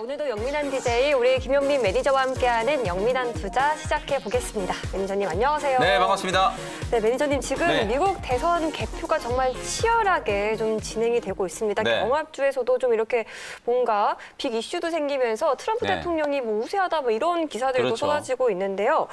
오늘도 영민한 DJ 우리 김영민 매니저와 함께하는 영민한 투자 시작해 보겠습니다. 매니저님 안녕하세요. 네, 반갑습니다. 네, 매니저님 지금 네. 미국 대선 개표가 정말 치열하게 좀 진행이 되고 있습니다. 네. 경합주에서도 좀 이렇게 뭔가 빅 이슈도 생기면서 트럼프 네. 대통령이 뭐 우세하다 뭐 이런 기사들도 그렇죠. 쏟아지고 있는데요.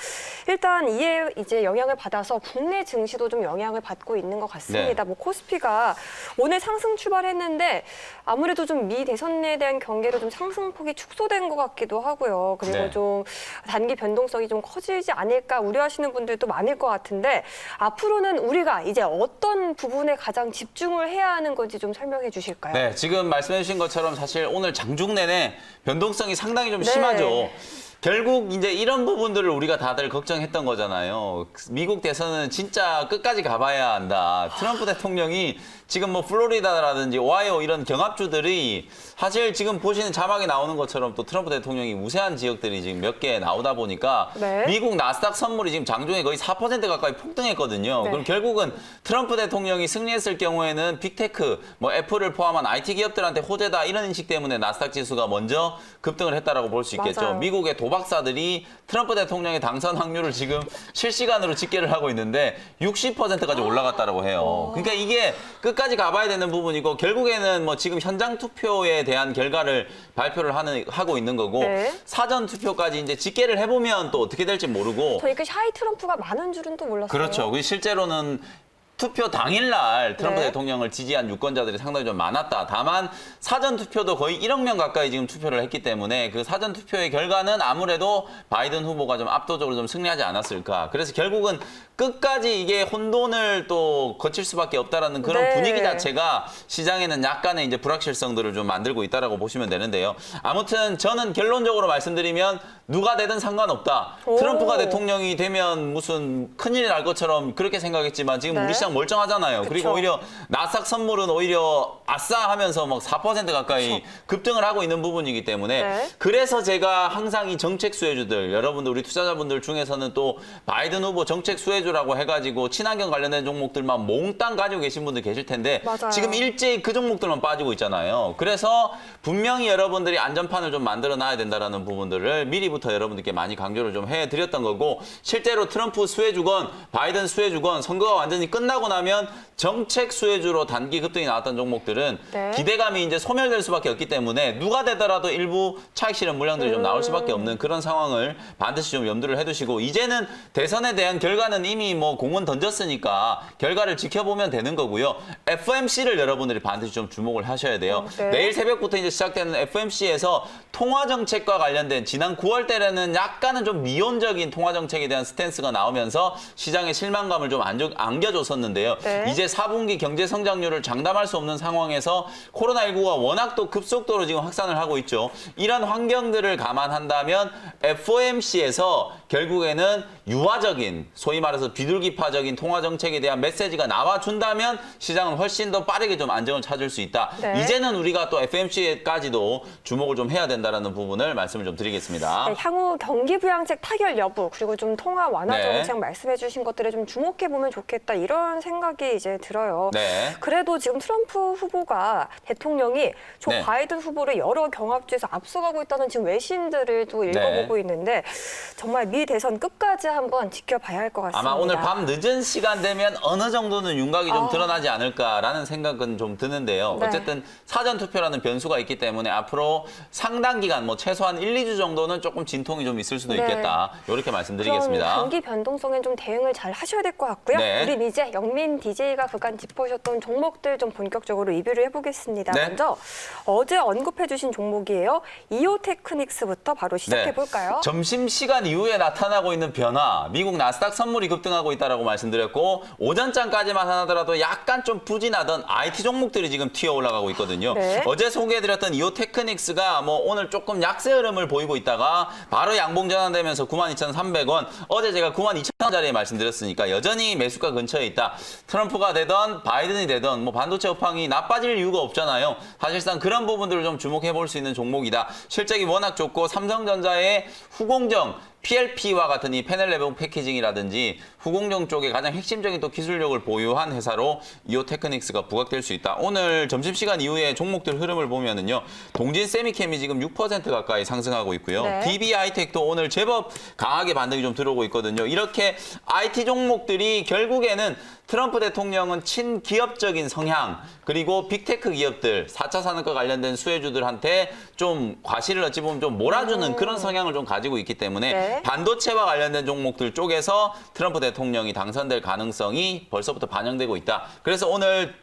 일단 이에 이제 영향을 받아서 국내 증시도 좀 영향을 받고 있는 것 같습니다. 네. 뭐 코스피가 오늘 상승 출발했는데 아무래도 좀 미 대선에 대한 경계로 좀 상승폭이 축소된 것 같기도 하고요. 그리고 네. 좀 단기 변동성이 좀 커지지 않을까 우려하시는 분들도 많을 것 같은데 앞으로는 우리가 이제 어떤 부분에 가장 집중을 해야 하는 건지 좀 설명해 주실까요? 네, 지금 말씀해 주신 것처럼 사실 오늘 장중 내내 변동성이 상당히 좀 네. 심하죠. 결국 이제 이런 부분들을 우리가 다들 걱정했던 거잖아요. 미국 대선은 진짜 끝까지 가봐야 한다. 트럼프 대통령이 지금 뭐 플로리다라든지 오하이오 이런 경합주들이 사실 지금 보시는 자막에 나오는 것처럼 또 트럼프 대통령이 우세한 지역들이 지금 몇 개 나오다 보니까 네. 미국 나스닥 선물이 지금 장중에 거의 4% 가까이 폭등했거든요. 네. 그럼 결국은 트럼프 대통령이 승리했을 경우에는 빅테크, 뭐 애플을 포함한 IT 기업들한테 호재다 이런 인식 때문에 나스닥 지수가 먼저 급등을 했다라고 볼 수 있겠죠. 맞아요. 미국의 도박사들이 트럼프 대통령의 당선 확률을 지금 실시간으로 집계를 하고 있는데 60%까지 올라갔다라고 해요. 그러니까 이게 끝까지 가봐야 되는 부분이고 결국에는 뭐 지금 현장 투표에 대한 결과를 발표를 하고 있는 거고 네. 사전 투표까지 이제 집계를 해보면 또 어떻게 될지 모르고 저 이렇게 샤이 트럼프가 많은 줄은 또 몰랐어요. 그렇죠. 실제로는 투표 당일날 트럼프 네. 대통령을 지지한 유권자들이 상당히 좀 많았다. 다만 사전 투표도 거의 1억 명 가까이 지금 투표를 했기 때문에 그 사전 투표의 결과는 아무래도 바이든 후보가 좀 압도적으로 좀 승리하지 않았을까. 그래서 결국은 끝까지 이게 혼돈을 또 거칠 수밖에 없다라는 그런 네. 분위기 자체가 시장에는 약간의 이제 불확실성들을 좀 만들고 있다라고 보시면 되는데요. 아무튼 저는 결론적으로 말씀드리면 누가 되든 상관없다. 오. 트럼프가 대통령이 되면 무슨 큰일이 날 것처럼 그렇게 생각했지만 지금 네. 우리 시장 멀쩡하잖아요. 그리고 그쵸. 오히려 나스닥 선물은 오히려 아싸 하면서 막 4% 가까이 급등을 하고 있는 부분이기 때문에 네. 그래서 제가 항상 이 정책 수혜주들 여러분들 우리 투자자분들 중에서는 또 바이든 후보 정책 수혜주라고 해가지고 친환경 관련된 종목들만 몽땅 가지고 계신 분들 계실 텐데 맞아요. 지금 일제히 그 종목들만 빠지고 있잖아요. 그래서 분명히 여러분들이 안전판을 좀 만들어 놔야 된다는 부분들을 미리부터 여러분들께 많이 강조를 좀 해드렸던 거고 실제로 트럼프 수혜주건 바이든 수혜주건 선거가 완전히 끝나고 나면 정책 수혜주로 단기 급등이 나왔던 종목들은 네. 기대감이 이제 소멸될 수밖에 없기 때문에 누가 되더라도 일부 차익 실현 물량들이 좀 나올 수밖에 없는 그런 상황을 반드시 좀 염두를 해두시고 이제는 대선에 대한 결과는 이미 뭐 공은 던졌으니까 결과를 지켜보면 되는 거고요. FOMC를 여러분들이 반드시 좀 주목을 하셔야 돼요. 네. 내일 새벽부터 이제 시작되는 FOMC에서 통화 정책과 관련된 지난 9월 때는 약간은 좀 미온적인 통화 정책에 대한 스탠스가 나오면서 시장의 실망감을 좀 안겨줬었는데요. 네. 이제 4분기 경제 성장률을 장담할 수 없는 상황에서 코로나19가 워낙 또 급속도로 지금 확산을 하고 있죠. 이런 환경들을 감안한다면 FOMC에서 결국에는 유화적인 소위 말해서 비둘기파적인 통화 정책에 대한 메시지가 나와준다면 시장은 훨씬 더 빠르게 좀 안정을 찾을 수 있다. 네. 이제는 우리가 또 FOMC까지도 주목을 좀 해야 된다는 부분을 말씀을 좀 드리겠습니다. 네, 향후 경기 부양책 타결 여부 그리고 좀 통화 완화 네. 정책 말씀해 주신 것들에 좀 주목해 보면 좋겠다 이런 생각이 이제 들어요. 네. 그래도 지금 트럼프 후보가 대통령이 조 네. 바이든 후보를 여러 경합주에서 앞서가고 있다는 지금 외신들을 또 읽어보고 있는데 정말 미 대선 끝까지 한번 지켜봐야 할 것 같습니다. 아마 오늘 밤 늦은 시간 되면 어느 정도는 윤곽이 좀 드러나지 않을까라는 생각은 좀 드는데요. 네. 어쨌든 사전 투표라는 변수가 있기 때문에 앞으로 상당 기간 뭐 최소한 1, 2주 정도는 조금 진통이 좀 있을 수도 네. 있겠다. 이렇게 말씀드리겠습니다. 그럼 단기 변동성엔 좀 대응을 잘 하셔야 될 것 같고요. 네. 우린 이제 영민 DJ가 그간 짚어주셨던 종목들 좀 본격적으로 리뷰를 해보겠습니다. 네. 먼저 어제 언급해주신 종목이에요. 이오테크닉스부터 바로 시작해볼까요? 점심시간 이후에 나타나고 있는 변화, 미국 나스닥 선물이 급등하고 있다고 말씀드렸고 오전장까지만 하더라도 약간 좀 부진하던 IT 종목들이 지금 튀어 올라가고 있거든요. 네. 어제 소개해드렸던 이오테크닉스가 뭐 오늘 조금 약세 흐름을 보이고 있다가 바로 양봉 전환되면서 92,300원, 어제 제가 92,000원짜리에 말씀드렸으니까 여전히 매수가 근처에 있다. 트럼프가 되던 바이든이 되던 뭐 반도체 업황이 나빠질 이유가 없잖아요. 사실상 그런 부분들을 좀 주목해 볼 수 있는 종목이다. 실적이 워낙 좋고 삼성전자의 후공정 PLP와 같은 이 패널 레벨 패키징이라든지 후공정 쪽에 가장 핵심적인 또 기술력을 보유한 회사로 이오테크닉스가 부각될 수 있다. 오늘 점심시간 이후에 종목들 흐름을 보면은요. 동진 세미캠이 지금 6% 가까이 상승하고 있고요. 네. DB 하이텍도 오늘 제법 강하게 반등이 좀 들어오고 있거든요. 이렇게 IT 종목들이 결국에는 트럼프 대통령은 친기업적인 성향 그리고 빅테크 기업들 4차 산업과 관련된 수혜주들한테 좀 과실을 어찌 보면 좀 몰아주는 그런 성향을 좀 가지고 있기 때문에 네. 반도체와 관련된 종목들 쪽에서 트럼프 대통령이 당선될 가능성이 벌써부터 반영되고 있다. 그래서 오늘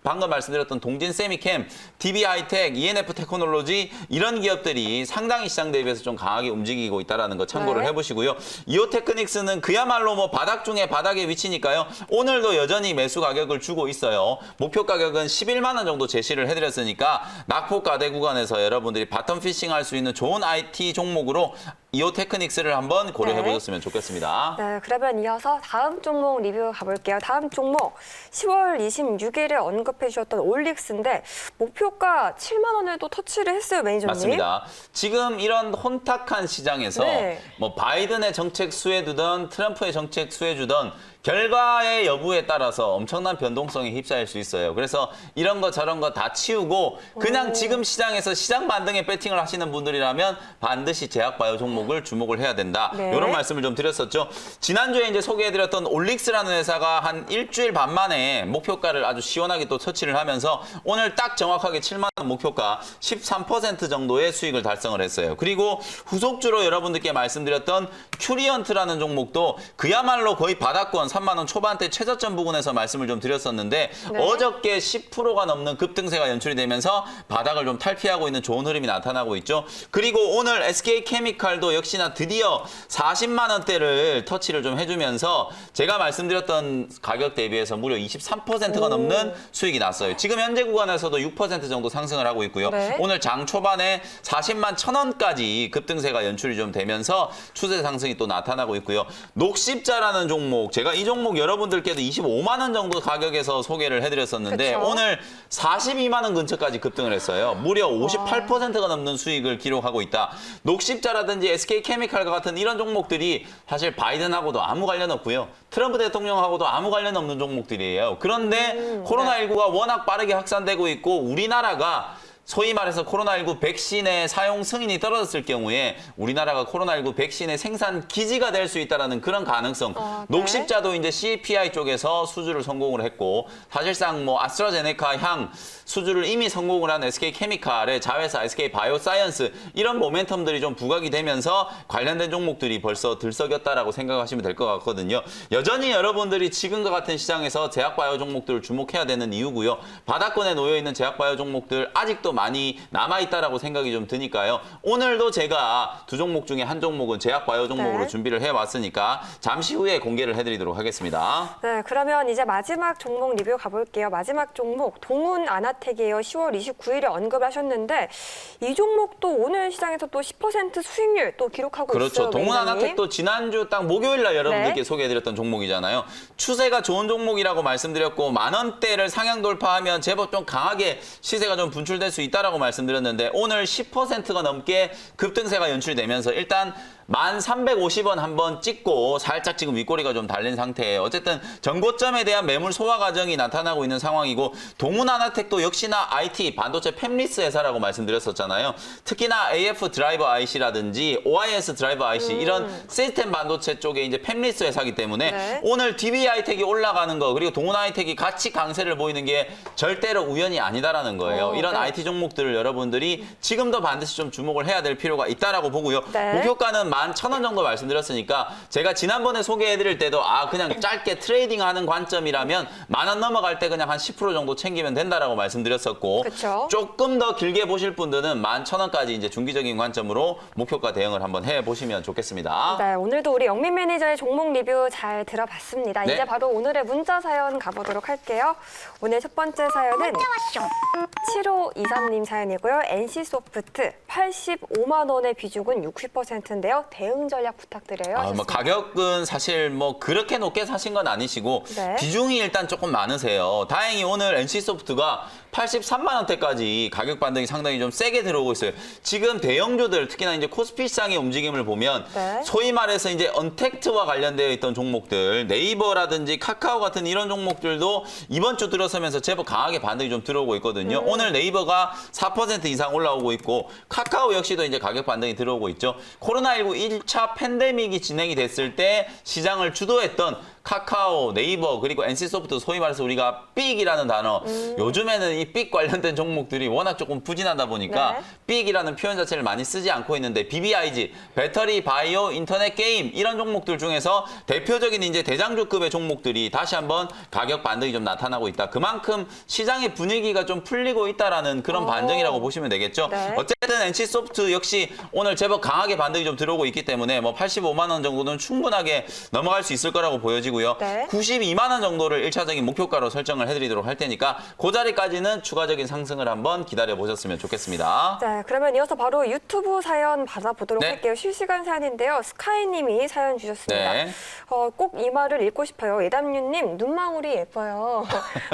방금 말씀드렸던 동진 세미캠, DB 하이텍, ENF 테크놀로지 이런 기업들이 상당히 시장 대비해서 좀 강하게 움직이고 있다는 거 참고를 네. 해보시고요. 이오테크닉스는 그야말로 바닥 중에 바닥의 위치니까요. 오늘도 여전히 매수 가격을 주고 있어요. 목표 가격은 11만 원 정도 제시를 해드렸으니까 낙폭가대 구간에서 여러분들이 바텀 피싱 할 수 있는 좋은 IT 종목으로 이오테크닉스를 한번 고려해 보셨으면 좋겠습니다. 네, 그러면 이어서 다음 종목 리뷰 가볼게요. 다음 종목 10월 26일에 언급해 주셨던 올릭스인데 목표가 7만 원을 또 터치를 했어요, 매니저님. 맞습니다. 지금 이런 혼탁한 시장에서 네. 바이든의 정책 수혜주든 트럼프의 정책 수혜주든 결과의 여부에 따라서 엄청난 변동성에 휩싸일 수 있어요. 그래서 이런 거 저런 거 다 치우고 그냥 지금 시장에서 시장 반등에 배팅을 하시는 분들이라면 반드시 제약바이오 종목을 주목을 해야 된다. 네. 이런 말씀을 좀 드렸었죠. 지난주에 이제 소개해드렸던 올릭스라는 회사가 한 일주일 반 만에 목표가를 아주 시원하게 또 터치를 하면서 오늘 딱 정확하게 7만 원 목표가 13% 정도의 수익을 달성을 했어요. 그리고 후속주로 여러분들께 말씀드렸던 큐리언트라는 종목도 그야말로 거의 바닥권 3만 원 초반대 최저점 부근에서 말씀을 좀 드렸었는데 네. 어저께 10%가 넘는 급등세가 연출이 되면서 바닥을 좀 탈피하고 있는 좋은 흐름이 나타나고 있죠. 그리고 오늘 SK케미칼도 역시나 드디어 40만 원대를 터치를 좀 해주면서 제가 말씀드렸던 가격 대비해서 무려 23%가 넘는 수익이 났어요. 지금 현재 구간에서도 6% 정도 상승을 하고 있고요. 네. 오늘 장 초반에 40만 1,000원까지 급등세가 연출이 좀 되면서 추세 상승이 또 나타나고 있고요. 녹십자라는 종목, 제가 이 종목 여러분들께도 25만 원 정도 가격에서 소개를 해드렸었는데 그쵸? 오늘 42만 원 근처까지 급등을 했어요. 무려 58%가 넘는 수익을 기록하고 있다. 녹십자라든지 SK케미칼과 같은 이런 종목들이 사실 바이든하고도 아무 관련 없고요. 트럼프 대통령하고도 아무 관련 없는 종목들이에요. 그런데 코로나19가 워낙 빠르게 확산되고 있고 우리나라가 소위 말해서 코로나19 백신의 사용 승인이 떨어졌을 경우에 우리나라가 코로나19 백신의 생산 기지가 될 수 있다는 그런 가능성. 네. 녹십자도 이제 CAPI 쪽에서 수주를 성공을 했고 사실상 아스트라제네카 향 수주를 이미 성공을 한 SK케미칼의 자회사 SK바이오사이언스 이런 모멘텀들이 좀 부각이 되면서 관련된 종목들이 벌써 들썩였다라고 생각하시면 될 것 같거든요. 여전히 여러분들이 지금과 같은 시장에서 제약바이오 종목들을 주목해야 되는 이유고요. 바닥권에 놓여 있는 제약바이오 종목들 아직도 많이 남아있다라고 생각이 좀 드니까요. 오늘도 제가 두 종목 중에 한 종목은 제약바이오 종목으로 네. 준비를 해왔으니까 잠시 후에 공개를 해드리도록 하겠습니다. 네, 그러면 이제 마지막 종목 리뷰 가볼게요. 마지막 종목 동훈 아나텍이에요. 10월 29일에 언급하셨는데 이 종목도 오늘 시장에서 또 10% 수익률 또 기록하고 그렇죠. 있어요. 동훈 매니저님. 아나텍도 지난주 딱 목요일 날 여러분들께 네. 소개해드렸던 종목이잖아요. 추세가 좋은 종목이라고 말씀드렸고 만 원대를 상향 돌파하면 제법 좀 강하게 시세가 좀 분출될 수 있다라고 말씀드렸는데 오늘 10%가 넘게 급등세가 연출되면서 일단 1,350원 한번 찍고 살짝 지금 윗꼬리가 좀 달린 상태예요. 어쨌든 전고점에 대한 매물 소화 과정이 나타나고 있는 상황이고 동훈 아나텍도 역시나 IT 반도체 팹리스 회사라고 말씀드렸었잖아요. 특히나 AF 드라이버 IC라든지 OIS 드라이버 IC 이런 시스템 반도체 쪽에 이제 팹리스 회사이기 때문에 네. 오늘 DB 하이텍이 올라가는 거 그리고 동훈 하이텍이 같이 강세를 보이는 게 절대로 우연이 아니다라는 거예요. 이런 네. IT 종목들을 여러분들이 지금도 반드시 좀 주목을 해야 될 필요가 있다라고 보고요. 네. 목표가는 11,000원 정도 말씀드렸으니까 제가 지난번에 소개해드릴 때도 그냥 짧게 트레이딩하는 관점이라면 10,000원 넘어갈 때 그냥 한 10% 정도 챙기면 된다라고 말씀드렸었고 그쵸. 조금 더 길게 보실 분들은 11,000원까지 이제 중기적인 관점으로 목표가 대응을 한번 해보시면 좋겠습니다. 네, 오늘도 우리 영민 매니저의 종목 리뷰 잘 들어봤습니다. 네. 이제 바로 오늘의 문자 사연 가보도록 할게요. 오늘 첫 번째 사연은 7523 김혜정님 사연이고요. NC소프트 85만 원의 비중은 60%인데요. 대응 전략 부탁드려요. 뭐 하셨습니다. 가격은 사실 뭐 그렇게 높게 사신 건 아니시고 네. 비중이 일단 조금 많으세요. 다행히 오늘 NC소프트가 83만 원대까지 가격 반등이 상당히 좀 세게 들어오고 있어요. 지금 대형주들 특히나 이제 코스피 시장의 움직임을 보면 네. 소위 말해서 이제 언택트와 관련되어 있던 종목들, 네이버라든지 카카오 같은 이런 종목들도 이번 주 들어서면서 제법 강하게 반등이 좀 들어오고 있거든요. 오늘 네이버가 4% 이상 올라오고 있고 카카오 역시도 이제 가격 반등이 들어오고 있죠. 코로나19 1차 팬데믹이 진행이 됐을 때 시장을 주도했던 카카오, 네이버, 그리고 NC소프트 소위 말해서 우리가 삑이라는 단어. 요즘에는 이 삑 관련된 종목들이 워낙 조금 부진하다 보니까 네. 삑이라는 표현 자체를 많이 쓰지 않고 있는데 BBIG, 배터리, 바이오, 인터넷 게임 이런 종목들 중에서 대표적인 이제 대장주급의 종목들이 다시 한번 가격 반등이 좀 나타나고 있다. 그만큼 시장의 분위기가 좀 풀리고 있다라는 그런 반증이라고 보시면 되겠죠. 네. 어쨌든 NC소프트 역시 오늘 제법 강하게 반등이 좀 들어오고 있기 때문에 뭐 85만 원 정도는 충분하게 넘어갈 수 있을 거라고 보여지고요. 네. 92만 원 정도를 1차적인 목표가로 설정을 해드리도록 할 테니까 그 자리까지는 추가적인 상승을 한번 기다려 보셨으면 좋겠습니다. 자, 그러면 이어서 바로 유튜브 사연 받아보도록 네. 할게요. 실시간 사연인데요. 스카이님이 사연 주셨습니다. 네. 꼭 이 말을 읽고 싶어요. 예담유님, 눈망울이 예뻐요.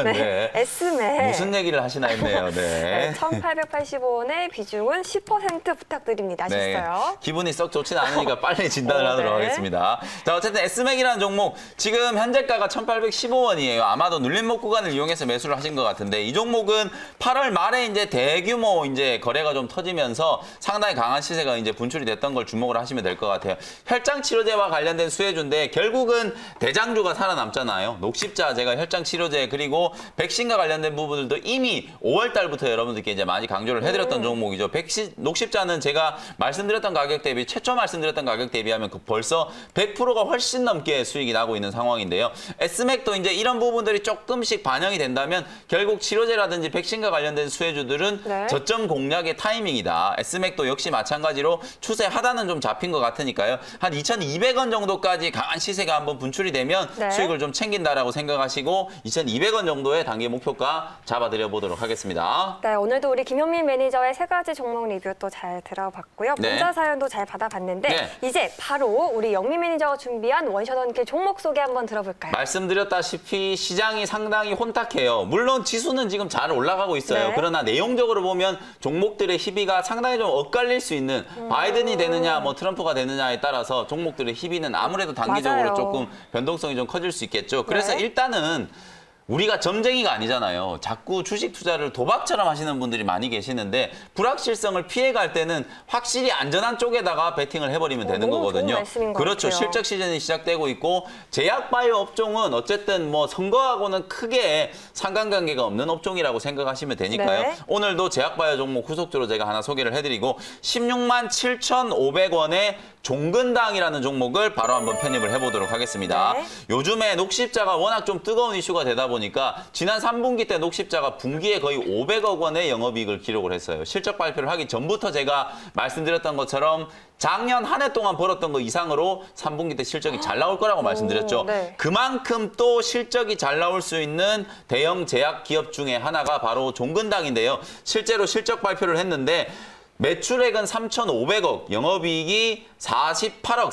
네. 네. S맥. 무슨 얘기를 하시나 했네요. 네. 1,880원의 비중은 10% 부탁드립니다. 하셨어요. 기분이 썩 좋지는 않으니까 빨리 진단을 네. 하도록 하겠습니다. 자, 어쨌든 S맥이라는 종목 지금 현재가가 1,815원이에요. 아마도 눌림목 구간을 이용해서 매수를 하신 것 같은데 이 종목은 8월 말에 이제 대규모 이제 거래가 좀 터지면서 상당히 강한 시세가 이제 분출이 됐던 걸 주목을 하시면 될 것 같아요. 혈장 치료제와 관련된 수혜주인데 결국은 대장주가 살아남잖아요. 녹십자, 제가 혈장 치료제 그리고 백신과 관련된 부분들도 이미 5월 달부터 여러분들께 이제 많이 강조를 해드렸던 종목이죠. 녹십자는 제가 말씀드렸던 가격 대비 최초 말씀드렸던 가격 대비하면 벌써 100%가 훨씬 넘게 수익이 나고 있는 상황인데요. S맥도 이제 이런 부분들이 조금씩 반영이 된다면 결국 치료제라든지 백신과 관련된 수혜주들은 네. 저점 공략의 타이밍이다. S맥도 역시 마찬가지로 추세 하단은 좀 잡힌 것 같으니까요. 한 2,200원 정도까지 강한 시세가 한번 분출이 되면 네. 수익을 좀 챙긴다라고 생각하시고 2,200원 정도의 단기 목표가 잡아드려 보도록 하겠습니다. 네, 오늘도 우리 김현민 매니저의 세 가지 종목 리뷰 또 잘 들어봤고요. 네. 문자 사연도 잘 받아봤는데 네. 이제 바로 우리 영민 매니저가 준비한 원샷 원킬 종목 소개 한번 들어볼까요? 말씀드렸다시피 시장이 상당히 혼탁해요. 물론 지수는 지금 잘 올라가고 있어요. 네. 그러나 내용적으로 보면 종목들의 희비가 상당히 좀 엇갈릴 수 있는 바이든이 되느냐 뭐 트럼프가 되느냐에 따라서 종목들의 희비는 아무래도 단기적으로 맞아요. 조금 변동성이 좀 커질 수 있겠죠. 그래서 네. 일단은 우리가 점쟁이가 아니잖아요. 자꾸 주식 투자를 도박처럼 하시는 분들이 많이 계시는데 불확실성을 피해갈 때는 확실히 안전한 쪽에다가 베팅을 해버리면 되는 너무 좋은 거거든요. 말씀인 것 그렇죠. 같아요. 실적 시즌이 시작되고 있고 제약바이오 업종은 어쨌든 뭐 선거하고는 크게 상관관계가 없는 업종이라고 생각하시면 되니까요. 네. 오늘도 제약바이오 종목 후속주로 제가 하나 소개를 해드리고 16만 7,500원의 종근당이라는 종목을 바로 한번 편입을 해보도록 하겠습니다. 네. 요즘에 녹십자가 워낙 좀 뜨거운 이슈가 되다 보니까 지난 3분기 때 녹십자가 분기에 거의 500억 원의 영업이익을 기록을 했어요. 실적 발표를 하기 전부터 제가 말씀드렸던 것처럼 작년 한 해 동안 벌었던 거 이상으로 3분기 때 실적이 잘 나올 거라고 말씀드렸죠. 네. 그만큼 또 실적이 잘 나올 수 있는 대형 제약 기업 중에 하나가 바로 종근당인데요. 실제로 실적 발표를 했는데 매출액은 3,500억, 영업이익이 48억,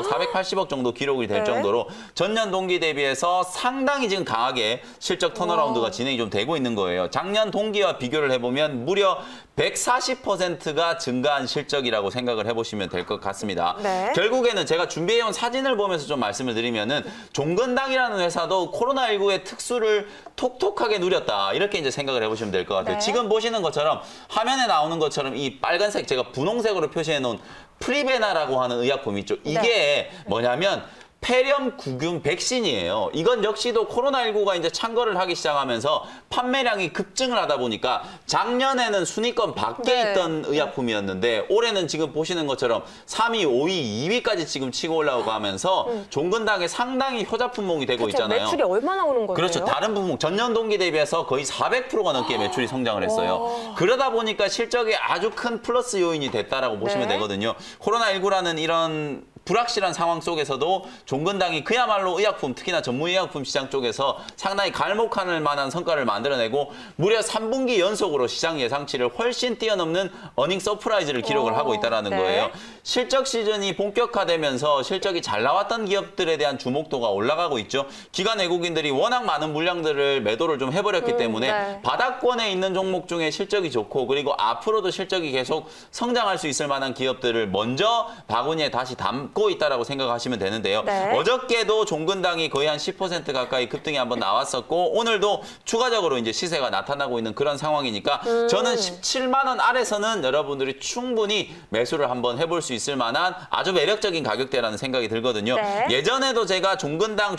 480억 정도 기록이 될 네. 정도로 전년 동기 대비해서 상당히 지금 강하게 실적 턴어라운드가 진행이 좀 되고 있는 거예요. 작년 동기와 비교를 해보면 무려 140%가 증가한 실적이라고 생각을 해보시면 될 것 같습니다. 네. 결국에는 제가 준비해온 사진을 보면서 좀 말씀을 드리면은 종근당이라는 회사도 코로나19의 특수를 톡톡하게 누렸다. 이렇게 이제 생각을 해보시면 될 것 같아요. 네. 지금 보시는 것처럼 화면에 나오는 것처럼 이 빨간색 제가 분홍색으로 표시해 놓은 프리베나라고 하는 의약품이 있죠. 이게 뭐냐면 폐렴구균 백신이에요. 이건 역시도 코로나19가 이제 창궐을 하기 시작하면서 판매량이 급증을 하다 보니까 작년에는 순위권 밖에 네. 있던 의약품이었는데 올해는 지금 보시는 것처럼 3위, 5위, 2위까지 지금 치고 올라오고 하면서 종근당에 상당히 효자 품목이 되고 대체 있잖아요. 매출이 얼마나 오는 거예요? 그렇죠. 다른 품목 전년 동기 대비해서 거의 400%가 넘게 매출이 성장을 했어요. 그러다 보니까 실적에 아주 큰 플러스 요인이 됐다라고 보시면 네. 되거든요. 코로나19라는 이런 불확실한 상황 속에서도 종근당이 그야말로 의약품, 특히나 전문의약품 시장 쪽에서 상당히 갈목할 만한 성과를 만들어내고 무려 3분기 연속으로 시장 예상치를 훨씬 뛰어넘는 어닝 서프라이즈를 기록을 하고 있다는 네. 거예요. 실적 시즌이 본격화되면서 실적이 잘 나왔던 기업들에 대한 주목도가 올라가고 있죠. 기관 외국인들이 워낙 많은 물량들을 매도를 좀 해버렸기 때문에 네. 바닥권에 있는 종목 중에 실적이 좋고 그리고 앞으로도 실적이 계속 성장할 수 있을 만한 기업들을 먼저 바구니에 다시 담고 있다라고 생각하시면 되는데요. 네. 어저께도 종근당이 거의 한 10% 가까이 급등이 한번 나왔었고 오늘도 추가적으로 이제 시세가 나타나고 있는 그런 상황이니까 저는 17만 원 아래서는 여러분들이 충분히 매수를 한번 해볼 수 있을 만한 아주 매력적인 가격대라는 생각이 들거든요. 네. 예전에도 제가 종근당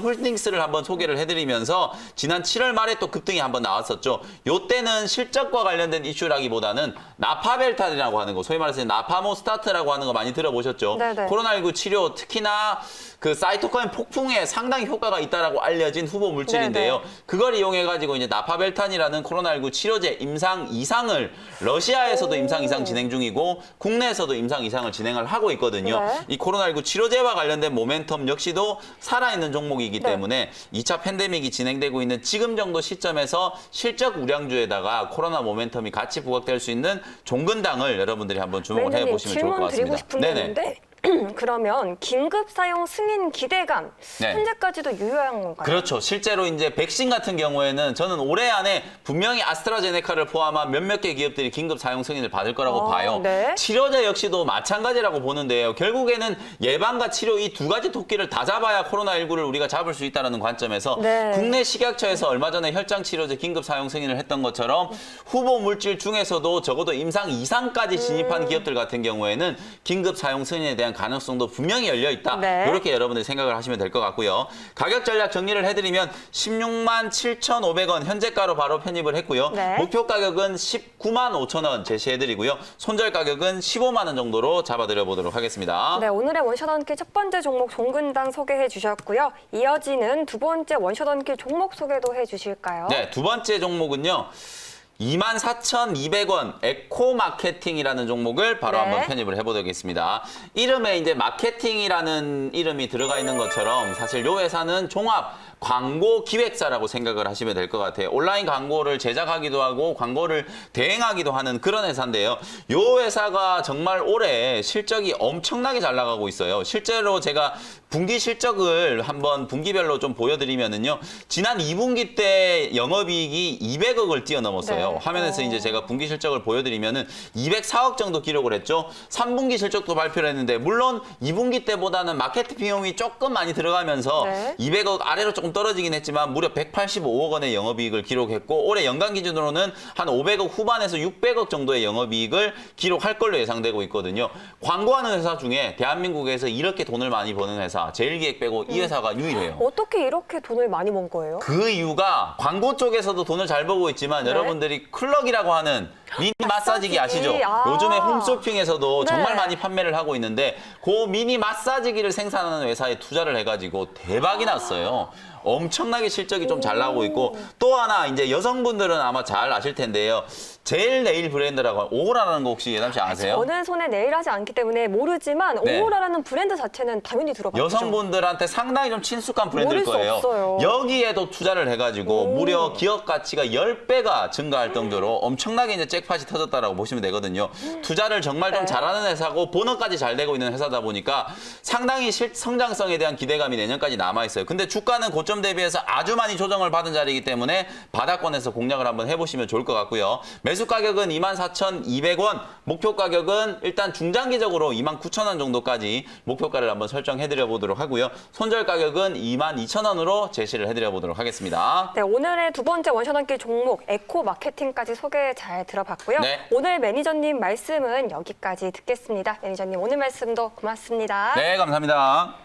홀딩스를 한번 소개를 해드리면서 지난 7월 말에 또 급등이 한번 나왔었죠. 요때는 실적과 관련된 이슈라기보다는 나파벨탄이라고 하는 거, 소위 말해서 나파모스타트라고 하는 거 많이 들어보셨죠? 네네. 코로나19 치료, 특히나 그 사이토카인 폭풍에 상당히 효과가 있다라고 알려진 후보 물질인데요. 네네. 그걸 이용해가지고 이제 나파벨탄이라는 코로나19 치료제 임상 2상을 러시아에서도 임상 2상 진행 중이고 국내에서도 임상 2상을 진행을 하고 있거든요. 네. 이 코로나19 치료제와 관련된 모멘텀 역시도 살아있는 종목이기 네. 때문에 2차 팬데믹이 진행되고 있는 지금 정도 시점에서 실적 우량주에다가 코로나 모멘텀이 같이 부각될 수 있는 종근당을 여러분들이 한번 주목을 매니저님, 해보시면 좋을 것 질문 같습니다. 드리고 싶은 게 있는데 그러면 긴급 사용 승인 기대감 네. 현재까지도 유효한 건가요? 그렇죠. 실제로 이제 백신 같은 경우에는 저는 올해 안에 분명히 아스트라제네카를 포함한 몇몇 개 기업들이 긴급 사용 승인을 받을 거라고 봐요. 네. 치료제 역시도 마찬가지라고 보는데요. 결국에는 예방과 치료 이 두 가지 토끼를 다 잡아야 코로나19를 우리가 잡을 수 있다는 관점에서 네. 국내 식약처에서 얼마 전에 혈장 치료제 긴급 사용 승인을 했던 것처럼 후보 물질 중에서도 적어도 임상 2상까지 진입한 기업들 같은 경우에는 긴급 사용 승인에 대한 가능성도 분명히 열려 있다. 네. 이렇게 여러분들이 생각을 하시면 될 것 같고요. 가격 전략 정리를 해드리면 16만 7,500원 현재가로 바로 편입을 했고요. 네. 목표 가격은 19만 5천 원 제시해드리고요. 손절 가격은 15만 원 정도로 잡아드려보도록 하겠습니다. 네, 오늘의 원샷 원킬 첫 번째 종목 종근당 소개해 주셨고요. 이어지는 두 번째 원샷 원킬 종목 소개도 해 주실까요? 네, 두 번째 종목은요. 24,200원 에코마케팅이라는 종목을 바로 네. 한번 편입을 해보겠습니다. 이름에 이제 마케팅이라는 이름이 들어가 있는 것처럼 사실 이 회사는 종합 광고 기획사라고 생각을 하시면 될 것 같아요. 온라인 광고를 제작하기도 하고 광고를 대행하기도 하는 그런 회사인데요. 이 회사가 정말 올해 실적이 엄청나게 잘 나가고 있어요. 실제로 제가 분기 실적을 한번 분기별로 좀 보여드리면은요. 지난 2분기 때 영업이익이 200억을 뛰어넘었어요. 네. 화면에서 이제 제가 분기 실적을 보여드리면은 204억 정도 기록을 했죠. 3분기 실적도 발표를 했는데 물론 2분기 때보다는 마케팅 비용이 조금 많이 들어가면서 네. 200억 아래로 조금 떨어지긴 했지만 무려 185억 원의 영업이익을 기록했고 올해 연간 기준으로는 한 500억 후반에서 600억 정도의 영업이익을 기록할 걸로 예상되고 있거든요. 광고하는 회사 중에 대한민국에서 이렇게 돈을 많이 버는 회사 제일기획 빼고 이 회사가 유일해요. 어떻게 이렇게 돈을 많이 번 거예요? 그 이유가 광고 쪽에서도 돈을 잘 벌고 있지만 네. 여러분들이 클럭이라고 하는 미니 마사지기 아시죠? 아. 요즘에 홈쇼핑에서도 네. 정말 많이 판매를 하고 있는데 그 미니 마사지기를 생산하는 회사에 투자를 해가지고 대박이 났어요. 엄청나게 실적이 좀 잘 나오고 있고 또 하나 이제 여성분들은 아마 잘 아실 텐데요. 젤 네일 브랜드라고 오로라라는 거 혹시 예담 씨 아세요? 저는 손에 네일하지 않기 때문에 모르지만 네. 오로라라는 브랜드 자체는 당연히 들어봤죠. 여성분들한테 상당히 좀 친숙한 브랜드일 모를 수 거예요. 없어요. 여기에도 투자를 해가지고 무려 기업 가치가 10배가 증가할 정도로 엄청나게 이제 잭팟이 터졌다라고 보시면 되거든요. 투자를 정말 좀 네. 잘하는 회사고 본업까지 잘 되고 있는 회사다 보니까 상당히 성장성에 대한 기대감이 내년까지 남아있어요. 근데 주가는 고점 대비해서 아주 많이 조정을 받은 자리이기 때문에 바닥권에서 공략을 한번 해보시면 좋을 것 같고요. 매수 가격은 24,200원, 목표 가격은 일단 중장기적으로 29,000원 정도까지 목표가를 한번 설정해드려 보도록 하고요. 손절 가격은 22,000원으로 제시를 해드려 보도록 하겠습니다. 네, 오늘의 두 번째 원샷 원킬 종목 에코 마케팅까지 소개 잘 들어봤고요. 네. 오늘 매니저님 말씀은 여기까지 듣겠습니다. 매니저님 오늘 말씀도 고맙습니다. 네, 감사합니다.